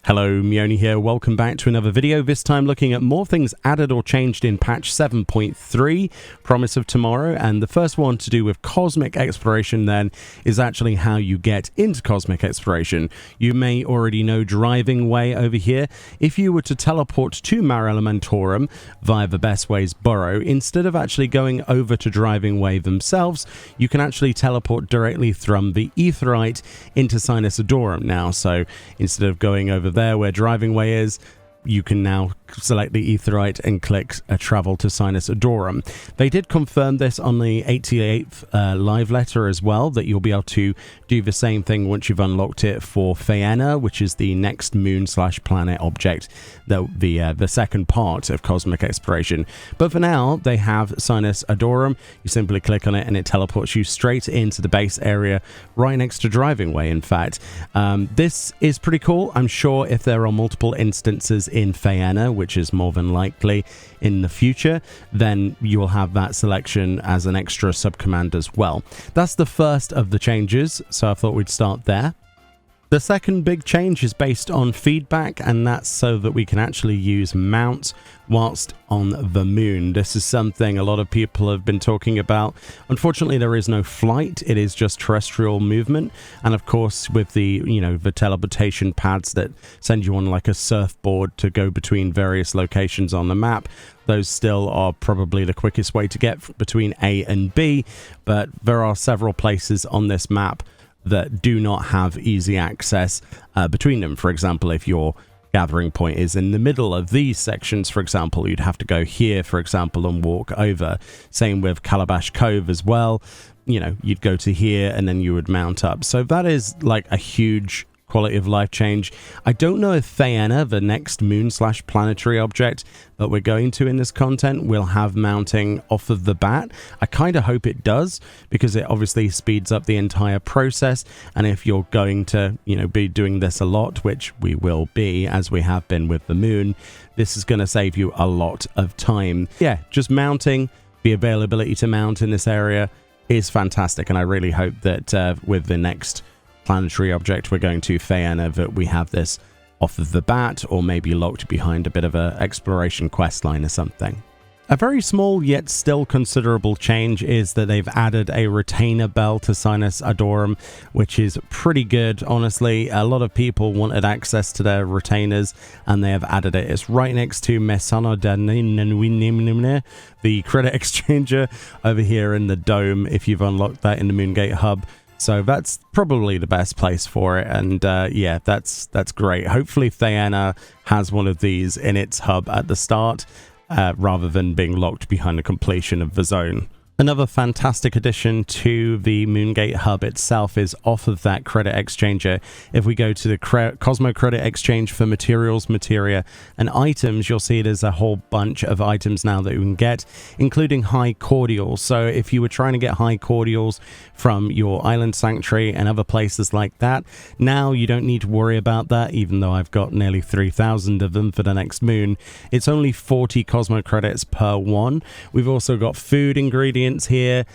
Hello, Meoni here. Welcome back to another video, this time looking at more things added or changed in patch 7.3, Promise of Tomorrow, and the first one to do with cosmic exploration then is actually how you get into cosmic exploration. You may already know Driving Way over here. If you were to teleport to Mare Elementorum via the Best Ways Burrow, instead of actually going over to Driving Way themselves, you can actually teleport directly from the Aetheryte into Sinus Adorum now. So instead of going over there where Driving Way is, you can now select the Aetheryte and click travel to Sinus Adorum. They did confirm this on the 88th live letter as well, that you'll be able to do the same thing once you've unlocked it for Phaena, which is the next moon/planet object, the second part of cosmic exploration. But for now, they have Sinus Adorum. You simply click on it and it teleports you straight into the base area, right next to Driving Way, in fact. This is pretty cool. I'm sure if there are multiple instances in Phaena, which is more than likely in the future, then you will have that selection as an extra subcommand as well. That's the first of the changes, so I thought we'd start there. The second big change is based on feedback, and that's so that we can actually use mounts whilst on the moon. This is something a lot of people have been talking about. Unfortunately, there is no flight. It is just terrestrial movement. And of course, with the, the teleportation pads that send you on like a surfboard to go between various locations on the map, those still are probably the quickest way to get between A and B. But there are several places on this map that do not have easy access between them. For example, if your gathering point is in the middle of these sections, for example, you'd have to go here, for example, and walk over. Same with Calabash Cove as well. You'd go to here and then you would mount up. So that is like a huge quality of life change. I don't know if Phaena, the next moon/planetary object that we're going to in this content, will have mounting off of the bat. I kind of hope it does, because it obviously speeds up the entire process. And if you're going to, be doing this a lot, which we will be, as we have been with the moon, this is going to save you a lot of time. Yeah, just mounting, the availability to mount in this area is fantastic. And I really hope that with the next planetary object we're going to Phaena, that we have this off of the bat, or maybe locked behind a bit of a exploration quest line or something. A very small yet still considerable change is that they've added a retainer bell to Sinus Adorum, which is pretty good. Honestly, a lot of people wanted access to their retainers and they have added it. It's right next to Mesana, the credit exchanger over here in the dome, if you've unlocked that in the Moongate hub. So that's probably the best place for it, and yeah, that's great. Hopefully Phaena has one of these in its hub at the start, rather than being locked behind the completion of the zone. Another fantastic addition to the Moongate hub itself is off of that credit exchanger. If we go to the Cosmo Credit Exchange for materials, materia, and items, you'll see there's a whole bunch of items now that you can get, including high cordials. So if you were trying to get high cordials from your island sanctuary and other places like that, now you don't need to worry about that, even though I've got nearly 3,000 of them for the next moon. It's only 40 Cosmo credits per one. We've also got food ingredients here.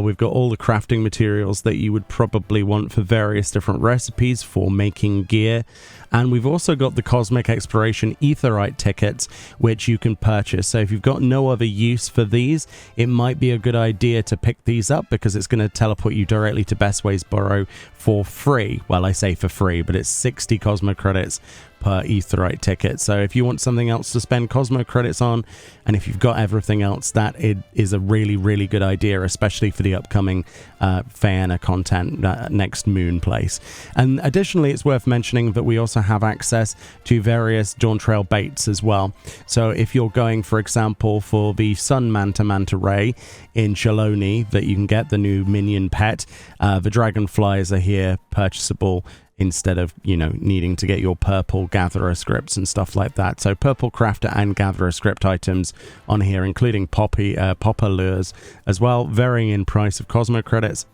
We've got all the crafting materials that you would probably want for various different recipes for making gear. And we've also got the Cosmic Exploration Aetheryte tickets, which you can purchase. So if you've got no other use for these, it might be a good idea to pick these up, because it's going to teleport you directly to Best Ways Burrow for free. Well, I say for free, but it's 60 Cosmo credits per Aetheryte ticket. So if you want something else to spend Cosmo credits on, and if you've got everything else, that it is a really, really good idea, especially for the upcoming Phaena content, next moon place. And additionally, it's worth mentioning that we also have access to various Dawntrail baits as well. So if you're going, for example, for the Sun Manta Ray in Shaloni, that you can get the new minion pet, the dragonflies are here purchasable, instead of, needing to get your purple gatherer scripts and stuff like that. So purple crafter and gatherer script items on here, including popper lures as well, varying in price of Cosmo credits.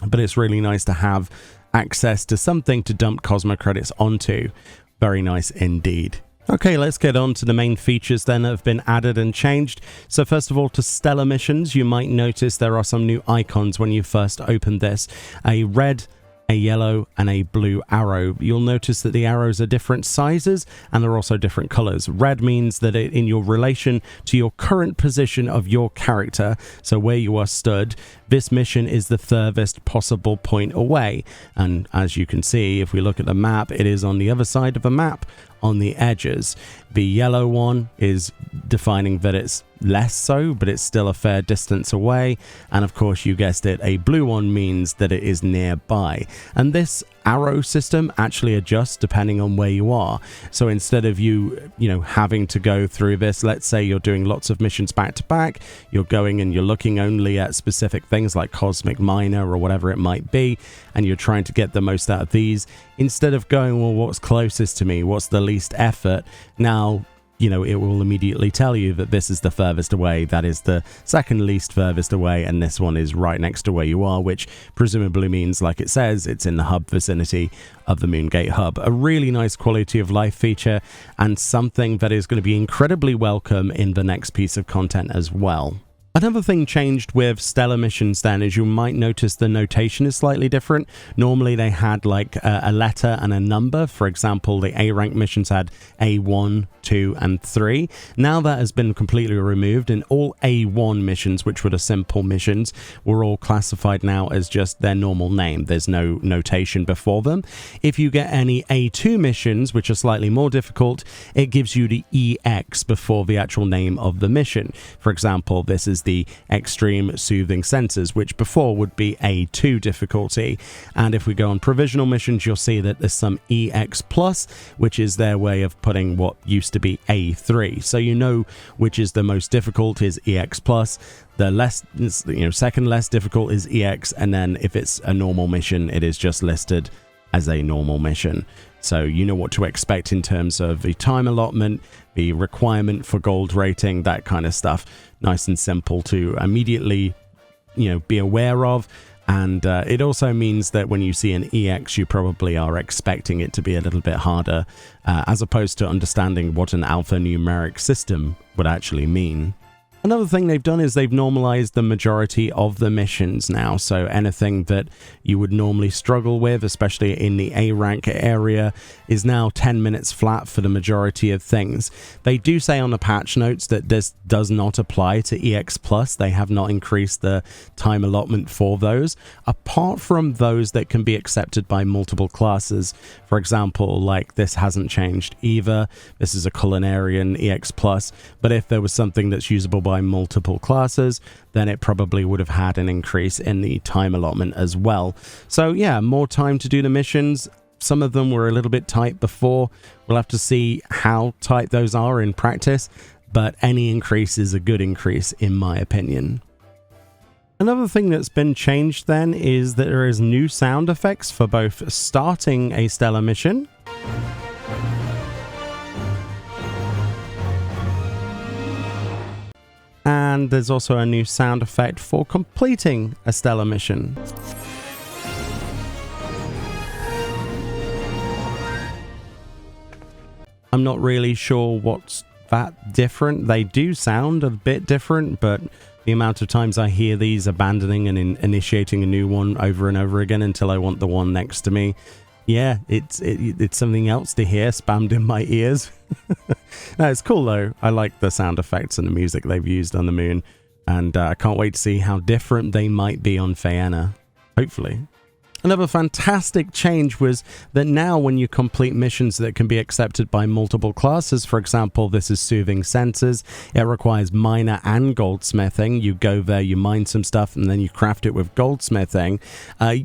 But it's really nice to have access to something to dump Cosmo credits onto. Very nice indeed. Okay, let's get on to the main features then that have been added and changed. So first of all, to Stellar missions, you might notice there are some new icons when you first open this. A red a yellow and a blue arrow. You'll notice that the arrows are different sizes and they're also different colors. Red means that in your relation to your current position of your character, so where you are stood, this mission is the furthest possible point away. And as you can see, if we look at the map, it is on the other side of the map on the edges. The yellow one is defining that it's less so, but it's still a fair distance away. And of course, you guessed it, a blue one means that it is nearby. And this arrow system actually adjusts depending on where you are. So instead of you having to go through this, let's say you're doing lots of missions back to back, you're going and you're looking only at specific things like Cosmic Miner or whatever it might be, and you're trying to get the most out of these, instead of going, well, what's closest to me, what's the least effort, now it will immediately tell you that this is the furthest away, that is the second least furthest away, and this one is right next to where you are, which presumably means, like it says, it's in the hub vicinity of the Moongate hub. A really nice quality of life feature, and something that is going to be incredibly welcome in the next piece of content as well. Another thing changed with Stellar missions then is you might notice the notation is slightly different. Normally they had like a letter and a number. For example, the A rank missions had A1, 2, and 3. Now that has been completely removed, and all A1 missions, which were the simple missions, were all classified now as just their normal name. There's no notation before them. If you get any A2 missions, which are slightly more difficult, it gives you the EX before the actual name of the mission. For example, this is the Extreme Soothing Sensors, which before would be A2 difficulty. And if we go on provisional missions, you'll see that there's some EX plus, which is their way of putting what used to be A3. So you know which is the most difficult is EX plus. The less, second less difficult is EX, and then if it's a normal mission, it is just listed as a normal mission. So you know what to expect in terms of the time allotment, the requirement for gold rating, that kind of stuff. Nice and simple to immediately, be aware of. And it also means that when you see an EX, you probably are expecting it to be a little bit harder, as opposed to understanding what an alphanumeric system would actually mean. Another thing they've done is they've normalized the majority of the missions now, so anything that you would normally struggle with, especially in the A rank area, is now 10 minutes flat for the majority of things. They do say on the patch notes that this does not apply to EX Plus. They have not increased the time allotment for those, apart from those that can be accepted by multiple classes. For example, like this hasn't changed either. This is a Culinarian EX Plus, but if there was something that's usable by multiple classes, then it probably would have had an increase in the time allotment as well. So yeah, more time to do the missions. Some of them were a little bit tight before. We'll have to see how tight those are in practice, but any increase is a good increase in my opinion. Another thing that's been changed then is that there is new sound effects for both starting a Stellar mission and there's also a new sound effect for completing a Stellar mission. I'm not really sure what's that different. They do sound a bit different, but the amount of times I hear these abandoning and initiating a new one over and over again until I want the one next to me, yeah, it's something else to hear spammed in my ears. No, it's cool though. I like the sound effects and the music they've used on the moon, and I can't wait to see how different they might be on Faena, hopefully. Another fantastic change was that now when you complete missions that can be accepted by multiple classes, for example, this is Soothing Sensors, it requires miner and goldsmithing. You go there, you mine some stuff, and then you craft it with goldsmithing.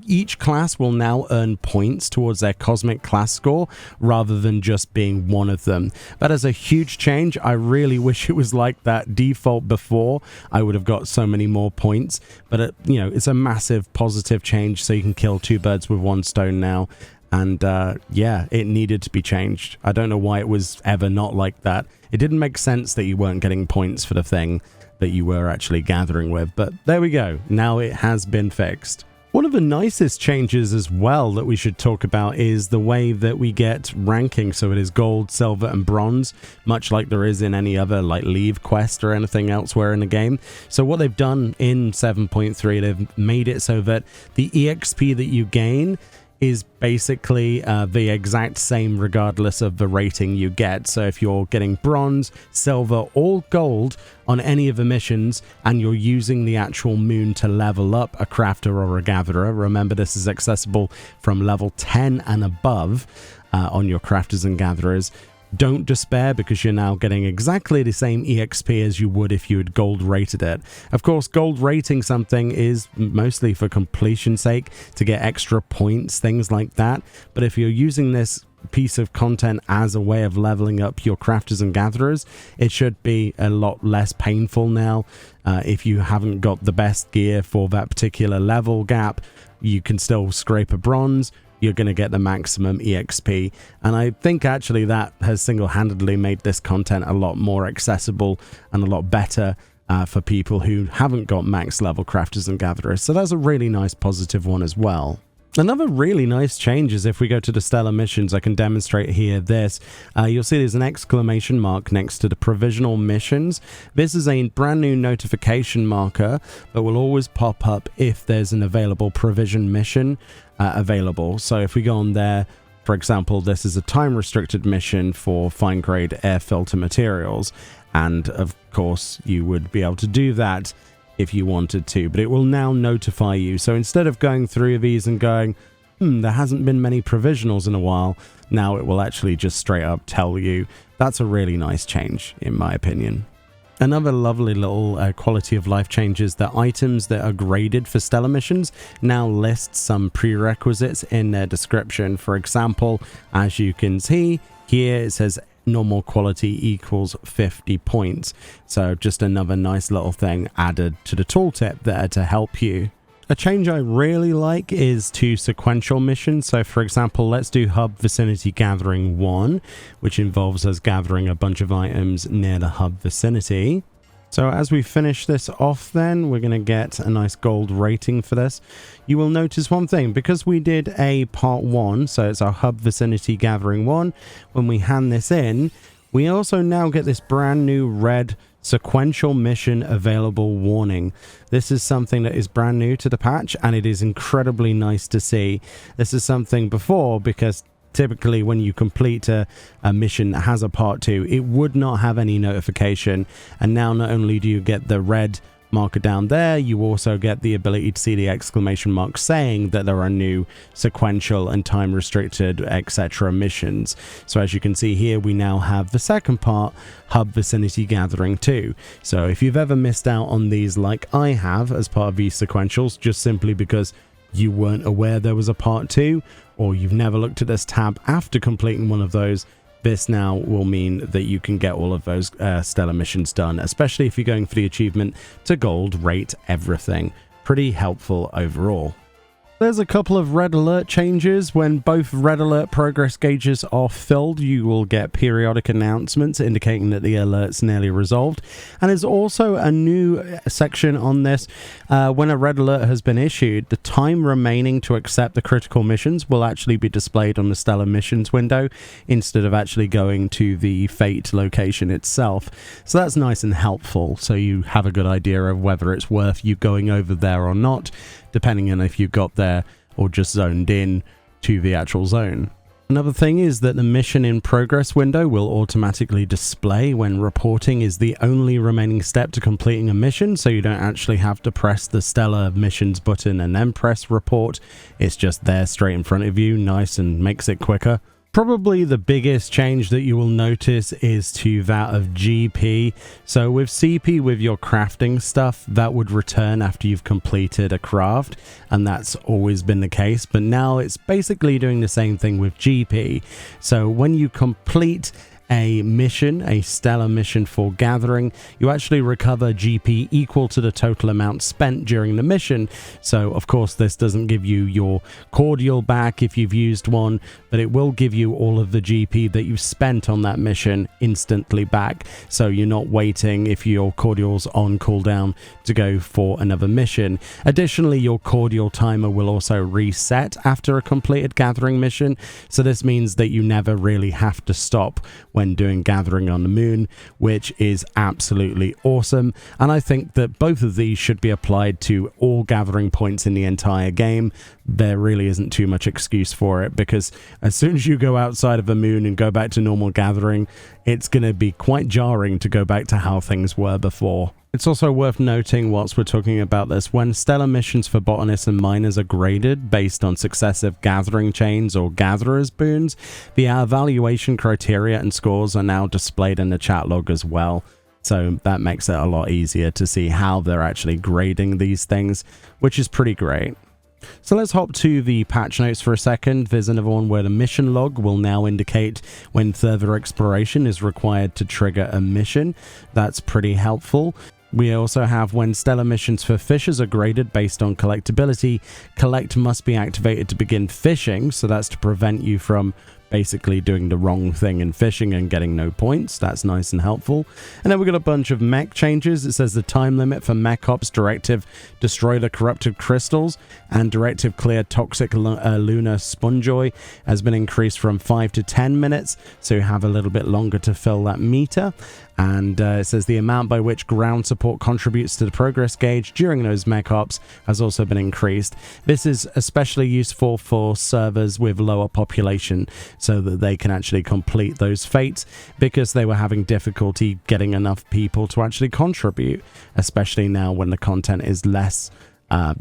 Each class will now earn points towards their cosmic class score, rather than just being one of them. That is a huge change. I really wish it was like that default before. I would have got so many more points, but it's a massive positive change, so you can kill two birds with one stone now, and yeah, it needed to be changed. I don't know why it was ever not like that. It didn't make sense that you weren't getting points for the thing that you were actually gathering with, but there we go. Now it has been fixed. One of the nicest changes as well that we should talk about is the way that we get ranking. So it is gold, silver, and bronze, much like there is in any other like leave quest or anything elsewhere in the game. So what they've done in 7.3, they've made it so that the EXP that you gain is basically the exact same regardless of the rating you get. So if you're getting bronze, silver, or gold on any of the missions and you're using the actual moon to level up a crafter or a gatherer, remember this is accessible from level 10 and above on your crafters and gatherers. Don't despair, because you're now getting exactly the same EXP as you would if you had gold rated it. Of course, gold rating something is mostly for completion's sake, to get extra points, things like that. But if you're using this piece of content as a way of leveling up your crafters and gatherers, it should be a lot less painful now. If you haven't got the best gear for that particular level gap, you can still scrape a bronze. You're going to get the maximum EXP, and I think actually that has single-handedly made this content a lot more accessible and a lot better for people who haven't got max level crafters and gatherers. So that's a really nice positive one as well. Another really nice change is if we go to the stellar missions, I can demonstrate here this. You'll see there's an exclamation mark next to the provisional missions. This is a brand new notification marker that will always pop up if there's an available provision mission available. So if we go on there, for example, this is a time restricted mission for fine grade air filter materials. And of course, you would be able to do that if you wanted to, but it will now notify you. So instead of going through these and going, there hasn't been many provisionals in a while, now it will actually just straight up tell you. That's a really nice change, in my opinion. Another lovely little quality of life change is that items that are graded for stellar missions now list some prerequisites in their description. For example, as you can see here, it says normal quality equals 50 points. So just another nice little thing added to the tooltip there to help you. A change I really like is to sequential missions. So for example, let's do Hub Vicinity Gathering 1, which involves us gathering a bunch of items near the hub vicinity. So as we finish this off then, we're going to get a nice gold rating for this. You will notice one thing, because we did a part 1, so it's our Hub Vicinity Gathering 1, when we hand this in, we also now get this brand new red sequential mission available warning. This is something that is brand new to the patch, and it is incredibly nice to see. This is something before, because typically when you complete a mission that has a part 2, it would not have any notification. And now not only do you get the red marker down there, you also get the ability to see the exclamation mark saying that there are new sequential and time restricted etc missions. So as you can see here, we now have the second part, Hub Vicinity Gathering 2. So if you've ever missed out on these like I have as part of these sequentials, just simply because you weren't aware there was a part 2, or you've never looked at this tab after completing one of those, this now will mean that you can get all of those stellar missions done, especially if you're going for the achievement to gold rate everything. Pretty helpful overall. There's a couple of red alert changes. When both red alert progress gauges are filled, you will get periodic announcements indicating that the alert's nearly resolved. And there's also a new section on this. When a red alert has been issued, the time remaining to accept the critical missions will actually be displayed on the stellar missions window instead of actually going to the fate location itself. So that's nice and helpful, so you have a good idea of whether it's worth you going over there or not, depending on if you got there or just zoned in to the actual zone. Another thing is that the mission in progress window will automatically display when reporting is the only remaining step to completing a mission, so you don't actually have to press the stellar missions button and then press report. It's just there straight in front of you, nice, and makes it quicker. Probably the biggest change that you will notice is to that of GP. So with CP, with your crafting stuff, that would return after you've completed a craft, and that's always been the case, but now it's basically doing the same thing with GP. So when you complete a mission, a stellar mission for gathering, you actually recover GP equal to the total amount spent during the mission. So of course this doesn't give you your cordial back if you've used one, but it will give you all of the GP that you've spent on that mission instantly back, so you're not waiting if your cordial's on cooldown to go for another mission. Additionally, your cordial timer will also reset after a completed gathering mission, so this means that you never really have to stop when doing gathering on the moon, which is absolutely awesome. And I think that both of these should be applied to all gathering points in the entire game. There really isn't too much excuse for it, because as soon as you go outside of the moon and go back to normal gathering, it's going to be quite jarring to go back to how things were before. It's also worth noting, whilst we're talking about this, when stellar missions for botanists and miners are graded based on successive gathering chains or gatherers boons, the evaluation criteria and scores are now displayed in the chat log as well. So that makes it a lot easier to see how they're actually grading these things, which is pretty great. So let's hop to the patch notes for a second. There's another one where the mission log will now indicate when further exploration is required to trigger a mission. That's pretty helpful. We also have when stellar missions for fishers are graded based on collectability, collect must be activated to begin fishing. So that's to prevent you from basically doing the wrong thing in fishing and getting no points. That's nice and helpful. And then we've got a bunch of mech changes. It says the time limit for mech ops directive destroy the corrupted crystals and directive clear toxic lunar spongoi has been increased from 5 to 10 minutes, so you have a little bit longer to fill that meter. And it says the amount by which ground support contributes to the progress gauge during those mech ops has also been increased. This is especially useful for servers with lower population, so that they can actually complete those fates, because they were having difficulty getting enough people to actually contribute, especially now when the content is less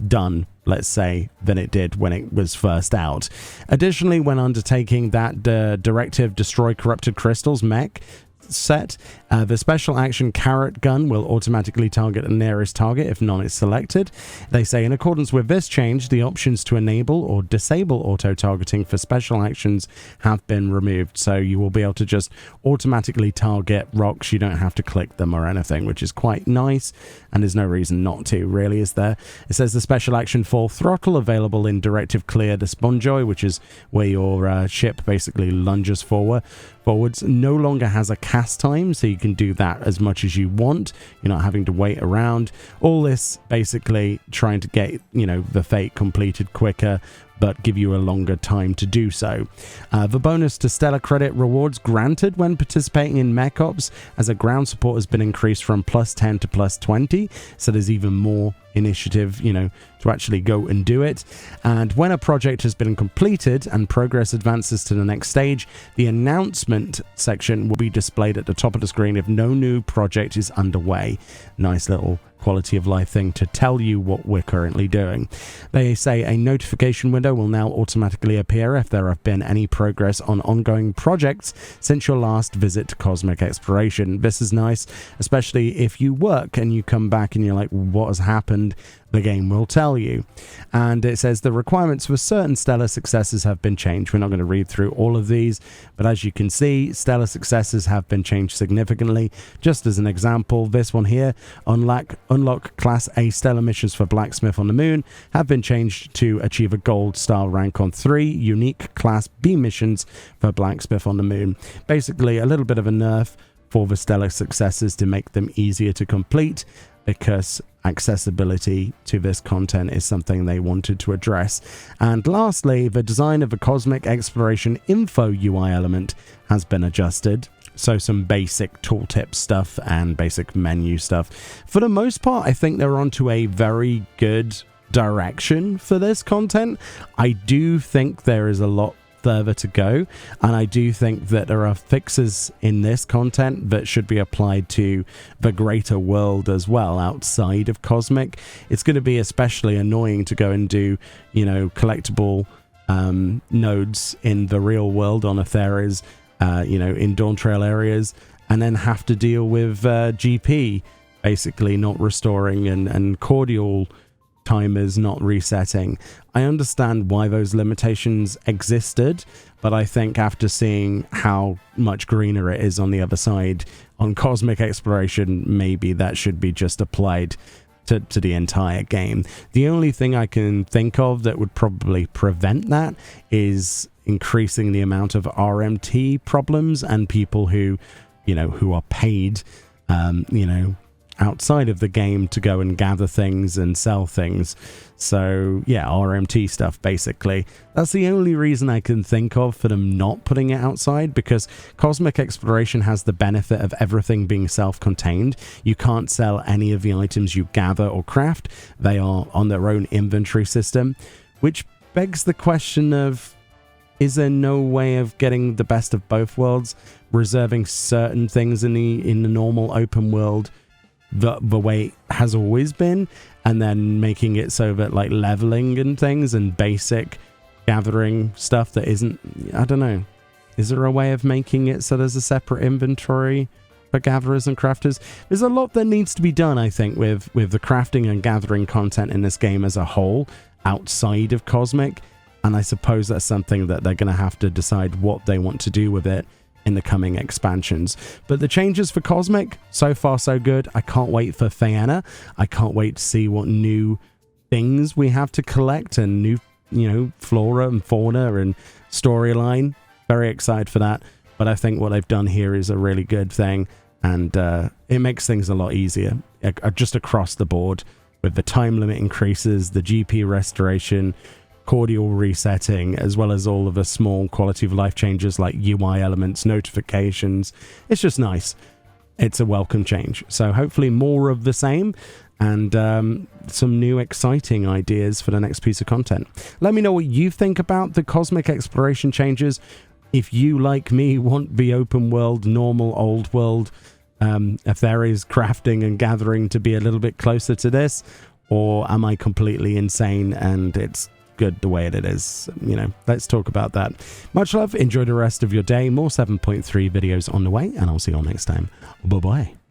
done, let's say, than it did when it was first out. Additionally, when undertaking that directive destroy corrupted crystals mech set, the special action carrot gun will automatically target the nearest target if none is selected. They say in accordance with this change, the options to enable or disable auto targeting for special actions have been removed, so you will be able to just automatically target rocks. You don't have to click them or anything, which is quite nice, and there's no reason not to, really, is there? It says the special action full throttle available in directive clear the spongoi, which is where your ship basically lunges forwards, no longer has a cast time, so you can do that as much as you want. You're not having to wait around. All this basically trying to get, the fate completed quicker, but give you a longer time to do so. The bonus to stellar credit rewards granted when participating in mech ops as a ground support has been increased from +10 to +20, so there's even more initiative, to actually go and do it. And when a project has been completed and progress advances to the next stage, the announcement section will be displayed at the top of the screen if no new project is underway. Nice little quality of life thing to tell you what we're currently doing. They say a notification window will now automatically appear if there have been any progress on ongoing projects since your last visit to Cosmic Exploration. This is nice, especially if you work and you come back and you're like, what has happened? The game will tell you. And it says the requirements for certain stellar successes have been changed. We're not going to read through all of these, but as you can see, stellar successes have been changed significantly. Just as an example, this one here, unlock Class A stellar missions for Blacksmith on the Moon have been changed to achieve a gold star rank on 3 unique Class B missions for Blacksmith on the Moon. Basically, a little bit of a nerf for the stellar successes to make them easier to complete, because accessibility to this content is something they wanted to address. And lastly, the design of the Cosmic Exploration Info UI element has been adjusted. So some basic tooltip stuff and basic menu stuff. For the most part, I think they're onto a very good direction for this content. I do think there is a lot further to go, and I do think that there are fixes in this content that should be applied to the greater world as well outside of Cosmic. It's going to be especially annoying to go and do, collectible nodes in the real world on Atheres, in Dawntrail areas, and then have to deal with GP basically not restoring and cordial timers not resetting. I understand why those limitations existed, but I think after seeing how much greener it is on the other side on Cosmic Exploration, maybe that should be just applied to the entire game. The only thing I can think of that would probably prevent that is increasing the amount of RMT problems and people who are paid, outside of the game to go and gather things and sell things. So yeah, RMT stuff basically. That's the only reason I can think of for them not putting it outside, because cosmic exploration has the benefit of everything being self-contained. You can't sell any of the items you gather or craft. They are on their own inventory system, which begs the question of, is there no way of getting the best of both worlds, reserving certain things in the normal open world the way it has always been, and then making it so that like leveling and things and basic gathering stuff that isn't, I don't know, is there a way of making it so there's a separate inventory for gatherers and crafters? There's a lot that needs to be done, I think, with the crafting and gathering content in this game as a whole outside of Cosmic, and I suppose that's something that they're going to have to decide what they want to do with it in the coming expansions. But the changes for Cosmic, so far so good. I can't wait for Faena. I can't wait to see what new things we have to collect and new, you know, flora and fauna and storyline. Very excited for that. But I think what they've done here is a really good thing, and it makes things a lot easier just across the board, with the time limit increases, the GP restoration, cordial resetting, as well as all of the small quality of life changes like UI elements, notifications. It's just nice. It's a welcome change. So hopefully more of the same, and some new exciting ideas for the next piece of content. Let me know what you think about the cosmic exploration changes. If you, like me, want the open world, normal old world, if there is crafting and gathering to be a little bit closer to this, or am I completely insane and it's good the way it is? You know, let's talk about that. Much love. Enjoy the rest of your day. More 7.3 videos on the way, and I'll see you all next time. Bye bye.